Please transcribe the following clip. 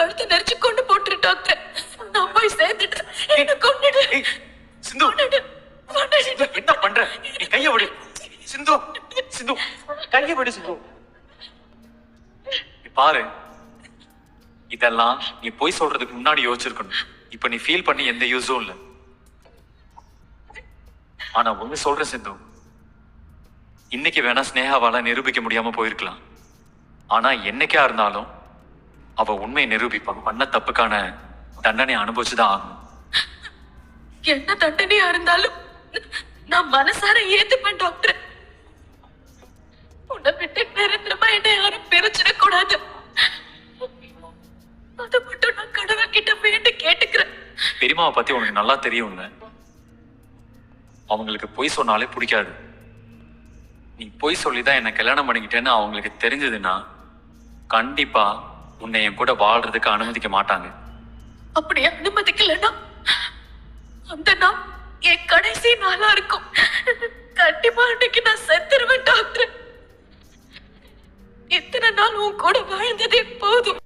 கழுத்தை நெரிச்சு கொண்டு போட்டுரு டாக்டர். நான் போய் சேர்ந்துட்டு என்ன கொண்டுடு. சிந்து என்ன பண்ற? நீ கைய விடு சிந்து. சிந்து கைய விடு சிந்து. பாரு, இதெல்லாம் நீ போய் சொல்றதுக்கு முன்னாடி யோசிச்சிருக்கணும். இப்ப நீ ஃபீல் பண்ணி எந்த யூஸும் இல்ல. ஆனா ஒண்ணு சொல்ற சிந்து, இன்னைக்கு வேணா ஸ்னேகாவால நிரூபிக்க முடியாம போயிருக்கலாம். ஆனா என்னைக்கா இருந்தாலும் அவ உண்மையை நிரூபிப்பான். பண்ண தப்புக்கான தண்டனை அனுபவிச்சுதான் ஆகணும். என்ன தண்டனையா இருந்தாலும் நான் மனசார ஏத்துப்பேன் டாக்டர். உன்னை விட்டு நிரந்தரமா என்ன யாரும் பிரிச்சிடக்கூடாது. அதை மட்டும் நான் கடவுள் கிட்ட வேண்டி கேட்டுக்கிறேன். பெரியமாவை பத்தி உனக்கு நல்லா தெரியும்ல. அவங்களுக்கு பொய் சொன்னாலே பிடிக்காது. நீ பொய் சொல்லிதான் என்ன கல்யாணம் பண்ணிக்கிட்டேன்னு அவங்களுக்கு தெரிஞ்சதுன்னா கண்டிப்பா உன்னை என் கூட வாழ்றதுக்கு அனுமதிக்க மாட்டாங்க. அப்படி அனுமதிக்கலன்னா அந்த நாள் என் கடைசி நாளா இருக்கும். கண்டிப்பா அன்னைக்கு நான் செத்துருவேன் டாக்டர். இத்தனை நாள் உன் கூட வாழ்ந்ததே போதும்.